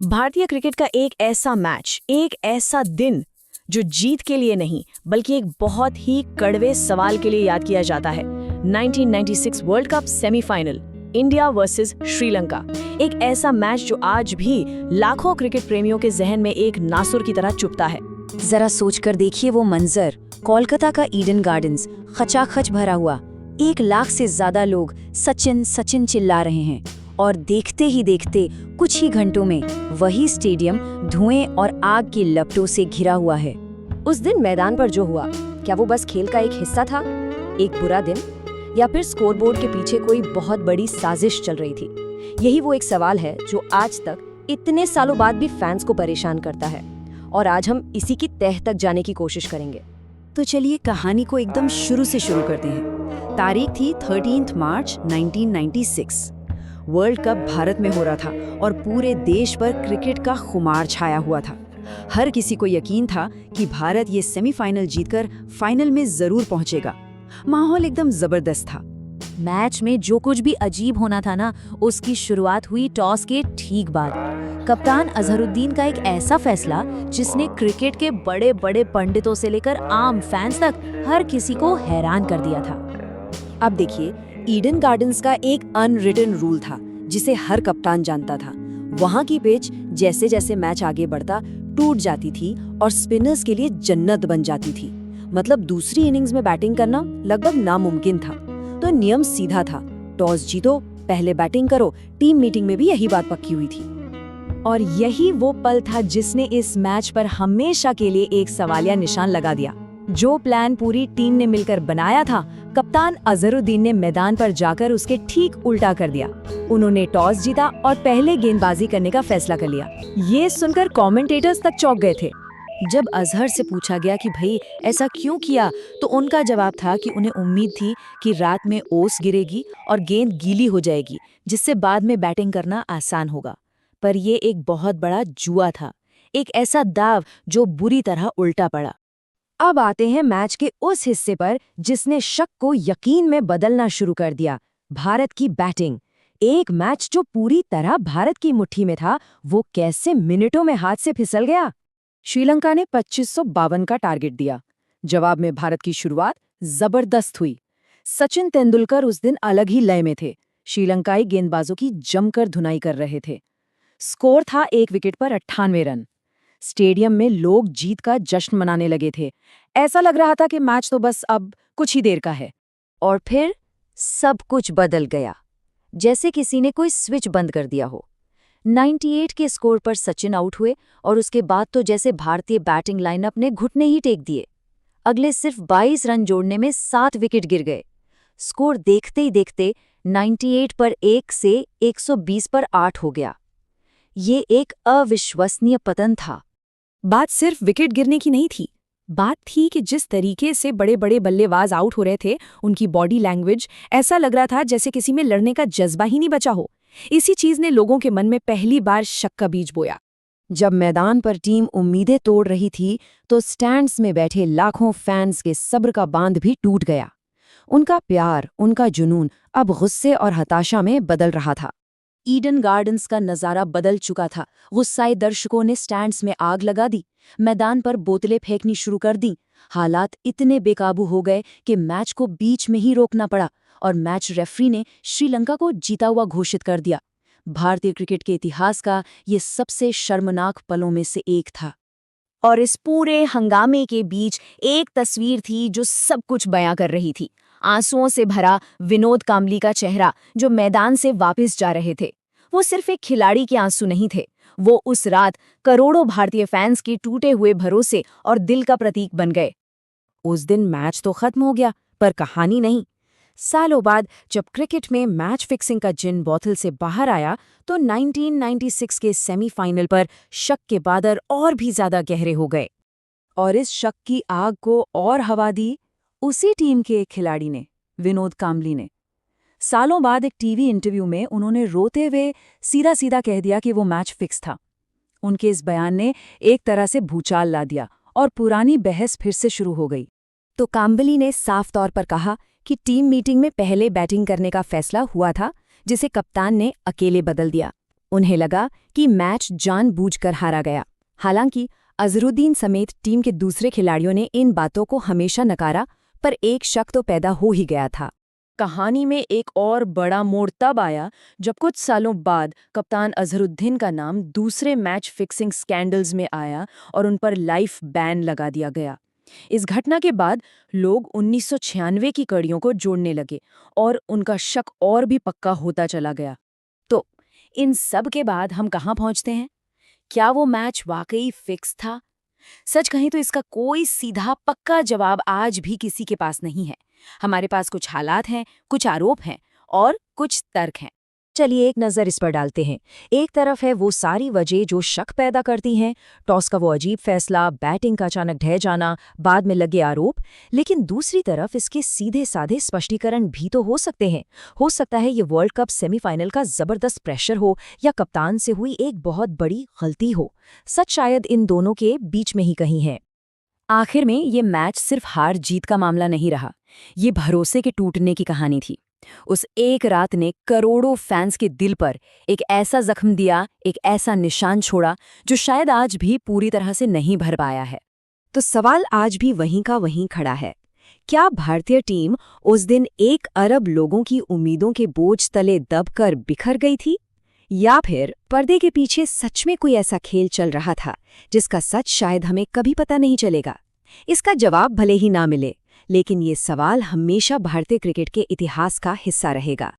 भारतीय क्रिकेट का एक ऐसा मैच, एक ऐसा दिन जो जीत के लिए नहीं बल्कि एक बहुत ही कड़वे सवाल के लिए याद किया जाता है। 1996 world cup semifinal, India versus Sri Lanka. एक ऐसा मैच जो आज भी लाखों क्रिकेट प्रेमियों के जहन में एक नासुर की तरह चुभता है। जरा सोचकर देखिए वो मंजर, कोलकाता का ईडन गार्डन्स, खचाखच भरा हुआ, 1 लाख से ज्यादा लोग सचिन सचिन चिल्ला रहे हैं और देखते ही देखते कुछ ही घंटों में वही स्टेडियम धुएं और आग की लपटों से घिरा हुआ है। उस दिन मैदान पर जो हुआ, क्या वो बस खेल का एक हिस्सा था, एक बुरा दिन, या फिर स्कोरबोर्ड के पीछे कोई बहुत बड़ी साजिश चल रही थी? यही वो एक सवाल है जो आज तक इतने सालों बाद भी फैंस को परेशान करता है, और आज हम इसी की तह तक जाने की कोशिश करेंगे। तो चलिए कहानी को एकदम शुरू से शुरू करते हैं। तारीख थी 13 मार्च 1996। वर्ल्ड कप भारत में हो रहा था और पूरे देश पर क्रिकेट का खुमार छाया हुआ था। हर किसी को यकीन था कि भारत ये सेमीफाइनल जीतकर फाइनल में जरूर पहुंचेगा। माहौल एकदम जबरदस्त था। मैच में जो कुछ भी अजीब होना था ना, उसकी शुरुआत हुई टॉस के ठीक बाद। कप्तान अजहरुद्दीन का एक ऐसा फैसला जिसने क्रिकेट के बड़े बड़े पंडितों से लेकर आम फैंस तक हर किसी को हैरान कर दिया था। अब देखिए, ईडन गार्डन्स का एक अनरिटन रूल था जिसे हर कप्तान जानता था। वहां की पिच जैसे जैसे मैच आगे बढ़ता टूट जाती थी और स्पिनर्स के लिए जन्नत बन जाती थी। मतलब दूसरी इनिंग्स में बैटिंग करना लगभग नामुमकिन था। तो नियम सीधा था, टॉस जीतो, पहले बैटिंग करो। टीम मीटिंग में भी यही बात पक्की हुई थी। और यही वो पल था जिसने इस मैच पर हमेशा के लिए एक सवालिया निशान लगा दिया। जो प्लान पूरी टीम ने मिलकर बनाया था, कप्तान अजहरुद्दीन ने मैदान पर जाकर उसके ठीक उल्टा कर दिया। उन्होंने टॉस जीता और पहले गेंदबाजी करने का फैसला कर लिया। ये सुनकर कमेंटेटर्स तक चौंक गए थे। जब अजहर से पूछा गया कि भाई ऐसा क्यों किया, तो उनका जवाब था कि उन्हें उम्मीद थी कि रात में ओस गिरेगी और गेंद गीली हो जाएगी, जिससे बाद में बैटिंग करना आसान होगा। पर ये एक बहुत बड़ा जुआ था, एक ऐसा दाव जो बुरी तरह उल्टा पड़ा। अब आते हैं मैच के उस हिस्से पर जिसने शक को यकीन में बदलना शुरू कर दिया। भारत की बैटिंग। एक मैच जो पूरी तरह भारत की मुट्ठी में था, वो कैसे मिनटों में हाथ से फिसल गया। श्रीलंका ने 2552 का टारगेट दिया। जवाब में भारत की शुरुआत जबरदस्त हुई। सचिन तेंदुलकर उस दिन अलग ही लय में थे। श्रीलंकाई गेंदबाजों की जमकर धुनाई कर रहे थे। स्कोर था 1 विकेट पर 98 रन। स्टेडियम में लोग जीत का जश्न मनाने लगे थे। ऐसा लग रहा था कि मैच तो बस अब कुछ ही देर का है। और फिर सब कुछ बदल गया, जैसे किसी ने कोई स्विच बंद कर दिया हो। 98 के स्कोर पर सचिन आउट हुए और उसके बाद तो जैसे भारतीय बैटिंग लाइनअप ने घुटने ही टेक दिए। अगले सिर्फ 22 रन जोड़ने में 7 विकेट गिर गए। स्कोर देखते ही देखते 98 पर 1 से 120 पर 8 हो गया। ये एक अविश्वसनीय पतन था। बात सिर्फ विकेट गिरने की नहीं थी, बात थी कि जिस तरीके से बड़े बड़े बल्लेबाज आउट हो रहे थे, उनकी बॉडी लैंग्वेज, ऐसा लग रहा था जैसे किसी में लड़ने का जज्बा ही नहीं बचा हो। इसी चीज ने लोगों के मन में पहली बार शक का बीज बोया। जब मैदान पर टीम उम्मीदें तोड़ रही थी, तो स्टैंड्स में बैठे लाखों फैंस के सब्र का बांध भी टूट गया। उनका प्यार, उनका जुनून अब गुस्से और हताशा में बदल रहा था। ईडन गार्डन्स का नजारा बदल चुका था। गुस्साए दर्शकों ने स्टैंड्स में आग लगा दी, मैदान पर बोतलें फेंकनी शुरू कर दी। हालात इतने बेकाबू हो गए कि मैच को बीच में ही रोकना पड़ा और मैच रेफरी ने श्रीलंका को जीता हुआ घोषित कर दिया। भारतीय क्रिकेट के इतिहास का ये सबसे शर्मनाक पलों में से एक था। और इस पूरे हंगामे के बीच एक तस्वीर थी जो सब कुछ बयां कर रही थी। आंसुओं से भरा विनोद कांबली का चेहरा जो मैदान से वापस जा रहे थे। वो सिर्फ एक खिलाड़ी के आंसू नहीं थे, वो उस रात करोड़ों भारतीय फैंस के टूटे हुए भरोसे और दिल का प्रतीक बन गए। उस दिन मैच तो खत्म हो गया, पर कहानी नहीं। सालों बाद जब क्रिकेट में मैच फिक्सिंग का जिन बोतल से बाहर आया, तो 1996 के सेमीफाइनल पर शक के बादल और भी ज्यादा गहरे हो गए। और इस शक की आग को और हवा दी उसी टीम के एक खिलाड़ी ने, विनोद कांबली ने। सालों बाद एक टीवी इंटरव्यू में उन्होंने रोते हुए सीधा सीधा कह दिया कि वो मैच फिक्स था। उनके इस बयान ने एक तरह से भूचाल ला दिया और पुरानी बहस फिर से शुरू हो गई। तो कांबली ने साफ तौर पर कहा कि टीम मीटिंग में पहले बैटिंग करने का फैसला हुआ था, जिसे कप्तान ने अकेले बदल दिया। उन्हें लगा कि मैच जानबूझकर हारा गया। हालांकि अजहरुद्दीन समेत टीम के दूसरे खिलाड़ियों ने इन बातों को हमेशा नकारा, पर एक शक तो पैदा हो ही गया था। कहानी में एक और बड़ा मोड़ तब आया जब कुछ सालों बाद कप्तान अजहरुद्दीन का नाम दूसरे मैच फिक्सिंग स्कैंडल्स में आया और उन पर लाइफ बैन लगा दिया गया। इस घटना के बाद लोग 1996 की कड़ियों को जोड़ने लगे और उनका शक और भी पक्का होता चला गया। तो इन सब के बाद हम कहाँ पहुंचते हैं? क्या वो मैच वाकई फिक्स था? सच कहें तो इसका कोई सीधा पक्का जवाब आज भी किसी के पास नहीं है। हमारे पास कुछ हालात हैं, कुछ आरोप हैं और कुछ तर्क हैं। चलिए एक नज़र इस पर डालते हैं। एक तरफ है वो सारी वजह जो शक पैदा करती हैं, टॉस का वो अजीब फैसला, बैटिंग का अचानक ढह जाना, बाद में लगे आरोप। लेकिन दूसरी तरफ इसके सीधे साधे स्पष्टीकरण भी तो हो सकते हैं। हो सकता है ये वर्ल्ड कप सेमीफाइनल का जबरदस्त प्रेशर हो या कप्तान से हुई एक बहुत बड़ी गलती हो। सच शायद इन दोनों के बीच में ही कहीं है। आखिर में ये मैच सिर्फ हार जीत का मामला नहीं रहा, ये भरोसे के टूटने की कहानी थी। उस एक रात ने करोड़ों फैंस के दिल पर एक ऐसा जख्म दिया, एक ऐसा निशान छोड़ा जो शायद आज भी पूरी तरह से नहीं भर पाया है। तो सवाल आज भी वहीं का वहीं खड़ा है। क्या भारतीय टीम उस दिन 1 अरब लोगों की उम्मीदों के बोझ तले दबकर बिखर गई थी, या फिर पर्दे के पीछे सच में कोई ऐसा खेल चल रहा था जिसका सच शायद हमें कभी पता नहीं चलेगा? इसका जवाब भले ही ना मिले, लेकिन ये सवाल हमेशा भारतीय क्रिकेट के इतिहास का हिस्सा रहेगा।